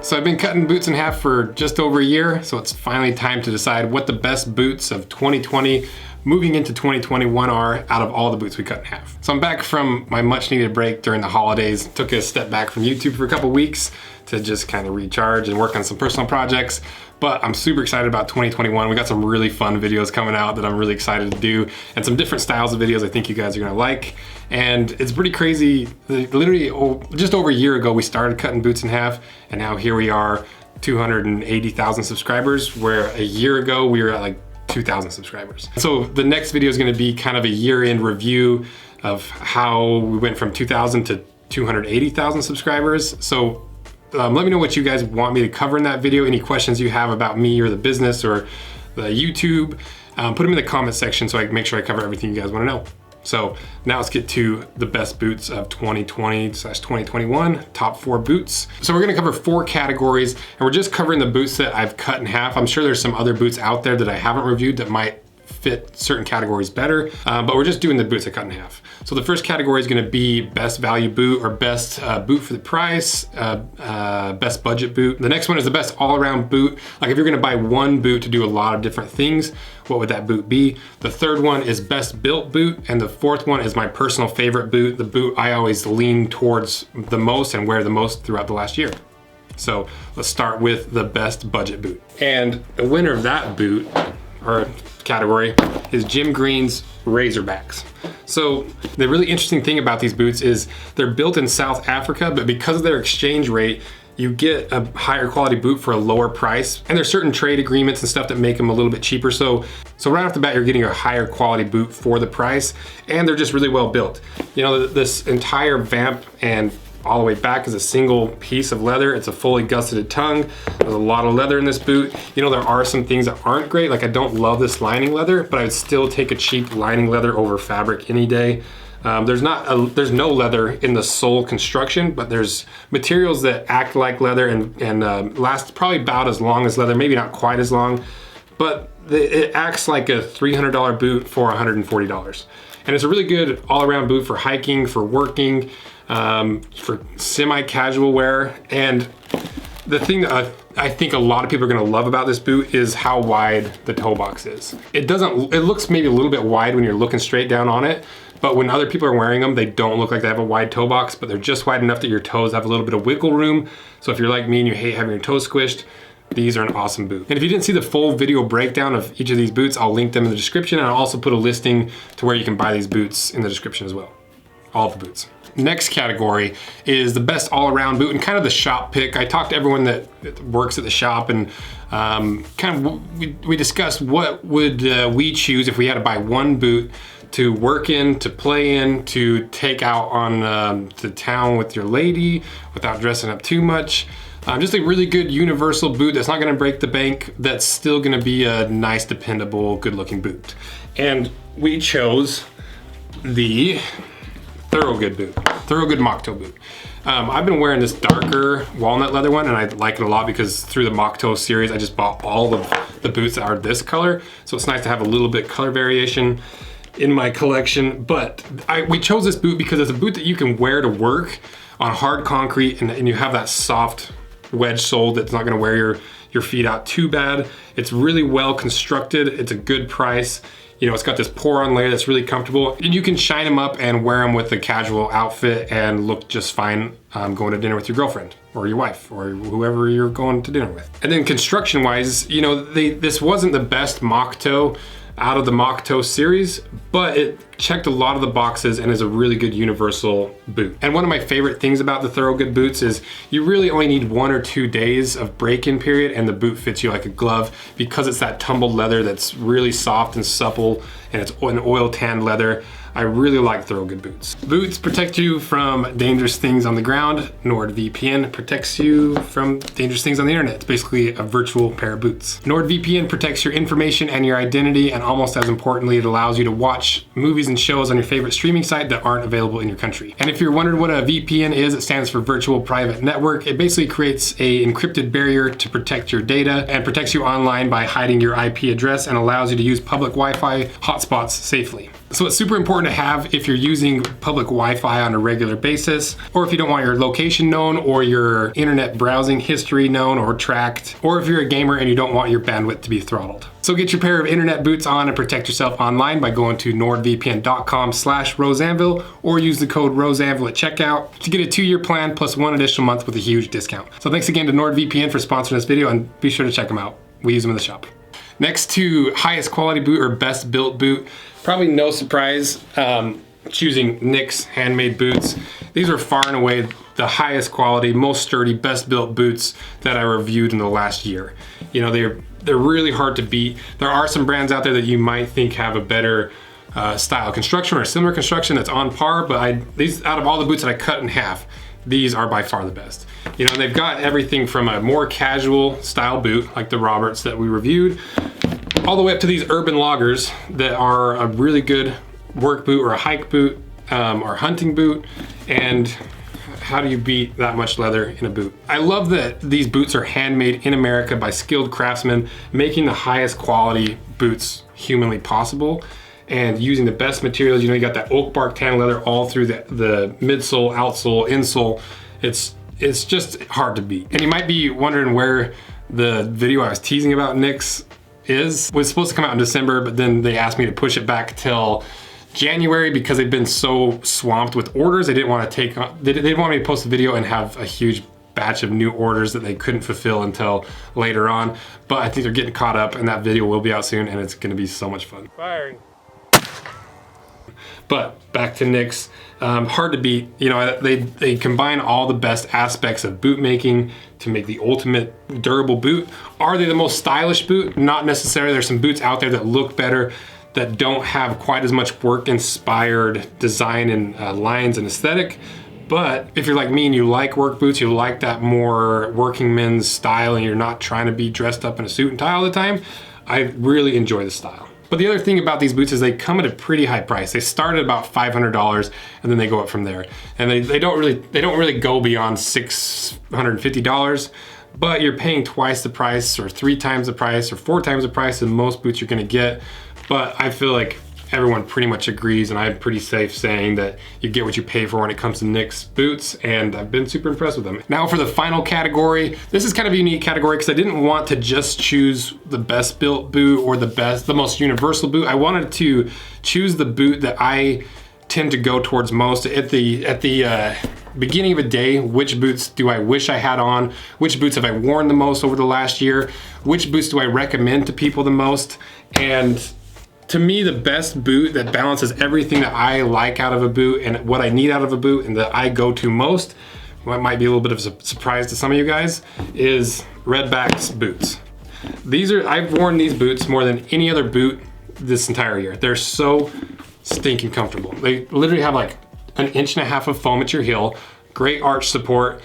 So I've been cutting boots in half for just over a year, so it's finally time to decide what the best boots of 2020 moving into 2021 are out of all the boots we cut in half. So I'm back from my much needed break during the holidays. Took a step back from YouTube for a couple weeks to just kind of recharge and work on some personal projects. But I'm super excited about 2021. We got some really fun videos coming out that I'm really excited to do, and some different styles of videos I think you guys are gonna like. And it's pretty crazy. Literally just over a year ago, we started cutting boots in half, and now here we are, 280,000 subscribers, where a year ago we were at like 2,000 subscribers. So the next video is gonna be kind of a year-end review of how we went from 2,000 to 280,000 subscribers. So let me know what you guys want me to cover in that video. Any questions you have about me or the business or the YouTube, put them in the comment section so I can make sure I cover everything you guys want to know. So now let's get to the best boots of 2020/2021, top 4 boots. So we're gonna cover 4 categories, and we're just covering the boots that I've cut in half. I'm sure there's some other boots out there that I haven't reviewed that might fit certain categories better, but we're just doing the boots I cut in half. So the first category is gonna be best value boot, or best boot for the price, best budget boot. The next one is the best all-around boot. Like if you're gonna buy one boot to do a lot of different things, what would that boot be? The third one is best built boot, and the fourth one is my personal favorite boot, the boot I always lean towards the most and wear the most throughout the last year. So let's start with the best budget boot. And the winner of that boot, or category, is Jim Green's Razorbacks. So the really interesting thing about these boots is they're built in South Africa, but because of their exchange rate, you get a higher quality boot for a lower price. And there's certain trade agreements and stuff that make them a little bit cheaper. So right off the bat, you're getting a higher quality boot for the price, and they're just really well built. You know, this entire vamp and all the way back is a single piece of leather. It's a fully gusseted tongue. There's a lot of leather in this boot. You know, there are some things that aren't great. Like I don't love this lining leather, but I would still take a cheap lining leather over fabric any day. There's no leather in the sole construction, but there's materials that act like leather and last probably about as long as leather, maybe not quite as long, but it acts like a $300 boot for $140. And it's a really good all-around boot for hiking, for working, for semi-casual wear. And the thing that I think a lot of people are gonna love about this boot is how wide the toe box is. It looks maybe a little bit wide when you're looking straight down on it, but when other people are wearing them, they don't look like they have a wide toe box, but they're just wide enough that your toes have a little bit of wiggle room. So if you're like me and you hate having your toes squished, these are an awesome boot. And if you didn't see the full video breakdown of each of these boots, I'll link them in the description, and I'll also put a listing to where you can buy these boots in the description as well. All of the boots. Next category is the best all-around boot and kind of the shop pick. I talked to everyone that works at the shop, and we discussed what would we choose if we had to buy one boot to work in, to play in, to take out on to town with your lady without dressing up too much. Just a really good universal boot that's not gonna break the bank, that's still gonna be a nice, dependable, good-looking boot. And we chose the Thorogood boot, Thorogood mock toe boot. I've been wearing this darker walnut leather one, and I like it a lot because through the mock toe series, I just bought all of the boots that are this color. So it's nice to have a little bit color variation in my collection. But we chose this boot because it's a boot that you can wear to work on hard concrete, and you have that soft wedge sole that's not gonna wear your feet out too bad. It's really well constructed. It's a good price. You know, it's got this pour-on layer that's really comfortable, and you can shine them up and wear them with a casual outfit and look just fine going to dinner with your girlfriend or your wife or whoever you're going to dinner with. And then construction-wise, you know, this wasn't the best mock toe out of the mock toe series, but it checked a lot of the boxes and is a really good universal boot. And one of my favorite things about the Thorogood boots is you really only need 1 or 2 days of break-in period and the boot fits you like a glove, because it's that tumbled leather that's really soft and supple, and it's an oil tanned leather. I really like Thorogood boots. Boots protect you from dangerous things on the ground. NordVPN protects you from dangerous things on the internet. It's basically a virtual pair of boots. NordVPN protects your information and your identity, and almost as importantly, it allows you to watch movies and shows on your favorite streaming site that aren't available in your country. And if you're wondering what a VPN is, it stands for Virtual Private Network. It basically creates a encrypted barrier to protect your data and protects you online by hiding your IP address, and allows you to use public Wi-Fi hotspots safely. So it's super important to have if you're using public Wi-Fi on a regular basis, or if you don't want your location known or your internet browsing history known or tracked, or if you're a gamer and you don't want your bandwidth to be throttled. So get your pair of internet boots on and protect yourself online by going to nordvpn.com/roseanvil or use the code roseanvil at checkout to get a 2-year plan plus 1 additional month with a huge discount. So thanks again to NordVPN for sponsoring this video, and be sure to check them out. We use them in the shop. Next to highest quality boot or best built boot, probably no surprise choosing NYX handmade boots. These are far and away the highest quality, most sturdy, best built boots that I reviewed in the last year. You know, they're really hard to beat. There are some brands out there that you might think have a better style construction or similar construction that's on par, but these, out of all the boots that I cut in half, these are by far the best. You know, they've got everything from a more casual style boot, like the Roberts that we reviewed, all the way up to these urban loggers that are a really good work boot or a hike boot or hunting boot. And how do you beat that much leather in a boot? I love that these boots are handmade in America by skilled craftsmen, making the highest quality boots humanly possible and using the best materials. You know, you got that oak bark tan leather all through the midsole, outsole, insole. It's just hard to beat. And you might be wondering where the video I was teasing about NYX is. It was supposed to come out in December, but then they asked me to push it back till January because they've been so swamped with orders. They didn't want to take on, they didn't want me to post a video and have a huge batch of new orders that they couldn't fulfill until later on. But I think they're getting caught up, and that video will be out soon, and it's going to be so much fun. Firing. But back to NYX, hard to beat. You know, they combine all the best aspects of boot making to make the ultimate durable boot. Are they the most stylish boot? Not necessarily. There's some boots out there that look better, that don't have quite as much work-inspired design and lines and aesthetic. But if you're like me and you like work boots, you like that more working men's style, and you're not trying to be dressed up in a suit and tie all the time, I really enjoy the style. But the other thing about these boots is they come at a pretty high price. They start at about $500 and then they go up from there. And they don't really go beyond $650, but you're paying twice the price or 3 times the price or 4 times the price of most boots you're gonna get. But I feel like everyone pretty much agrees, and I'm pretty safe saying that you get what you pay for when it comes to NYX boots, and I've been super impressed with them. Now for the final category, this is kind of a unique category because I didn't want to just choose the best built boot or the most universal boot. I wanted to choose the boot that I tend to go towards most. At the beginning of a day, which boots do I wish I had on? Which boots have I worn the most over the last year? Which boots do I recommend to people the most? And to me, the best boot that balances everything that I like out of a boot and what I need out of a boot and that I go to most, what might be a little bit of a surprise to some of you guys, is Redback's boots. I've worn these boots more than any other boot this entire year. They're so stinking comfortable. They literally have like 1.5 inches of foam at your heel, great arch support,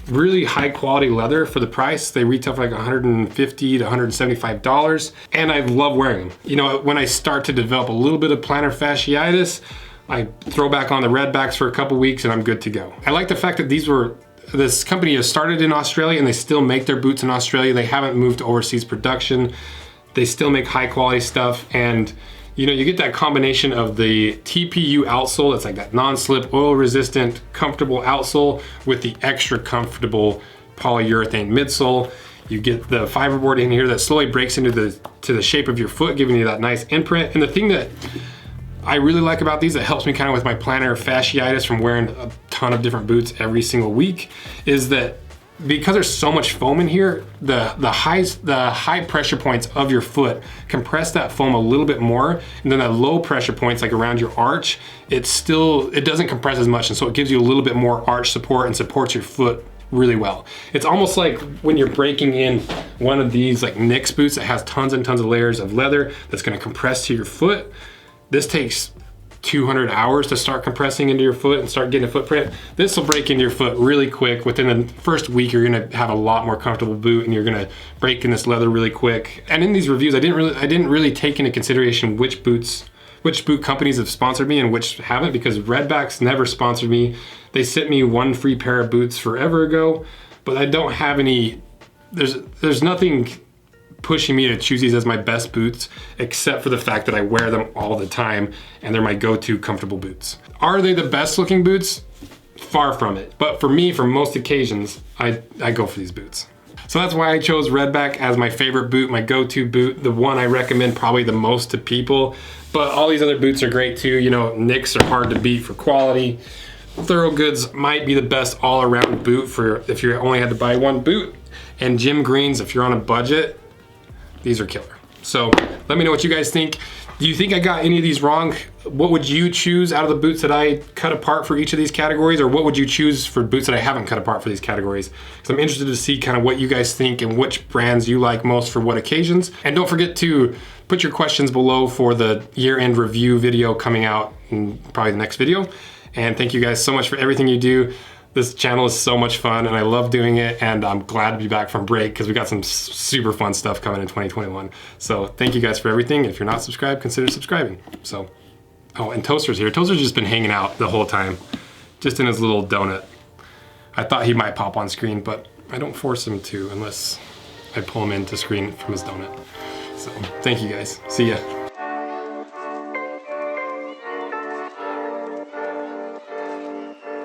really high quality leather for the price. They retail for like $150 to $175, and I love wearing them. You know, when I start to develop a little bit of plantar fasciitis, I throw back on the Redbacks for a couple weeks and I'm good to go. I like the fact that this company has started in Australia and they still make their boots in Australia. They haven't moved to overseas production. They still make high quality stuff, and you know, you get that combination of the TPU outsole, that's like that non-slip, oil-resistant, comfortable outsole with the extra comfortable polyurethane midsole. You get the fiberboard in here that slowly breaks into the shape of your foot, giving you that nice imprint. And the thing that I really like about these that helps me kind of with my plantar fasciitis from wearing a ton of different boots every single week is that because there's so much foam in here, the high pressure points of your foot compress that foam a little bit more, and then the low pressure points like around your arch, it doesn't compress as much, and so it gives you a little bit more arch support and supports your foot really well. It's almost like when you're breaking in one of these like NYX boots that has tons and tons of layers of leather that's gonna compress to your foot. This takes 200 hours to start compressing into your foot and start getting a footprint. This will break into your foot really quick. Within the first week, you're gonna have a lot more comfortable boot and you're gonna break in this leather really quick. And in these reviews, I didn't really take into consideration which boot companies have sponsored me and which haven't, because Redback's never sponsored me. They sent me one free pair of boots forever ago, but I don't have any, there's nothing pushing me to choose these as my best boots, except for the fact that I wear them all the time and they're my go-to comfortable boots. Are they the best looking boots? Far from it. But for me, for most occasions, I go for these boots. So that's why I chose Redback as my favorite boot, my go-to boot, the one I recommend probably the most to people. But all these other boots are great too. You know, Nicks are hard to beat for quality. Thorogoods might be the best all-around boot for if you only had to buy one boot. And Jim Green's, if you're on a budget, these are killer. So let me know what you guys think. Do you think I got any of these wrong? What would you choose out of the boots that I cut apart for each of these categories? Or what would you choose for boots that I haven't cut apart for these categories? Because I'm interested to see kind of what you guys think and which brands you like most for what occasions. And don't forget to put your questions below for the year-end review video coming out in probably the next video. And thank you guys so much for everything you do. This channel is so much fun and I love doing it, and I'm glad to be back from break because we got some super fun stuff coming in 2021. So thank you guys for everything. If you're not subscribed, consider subscribing. So, oh, and Toaster's here. Toaster's just been hanging out the whole time, just in his little donut. I thought he might pop on screen, but I don't force him to unless I pull him into screen from his donut. So thank you guys. See ya.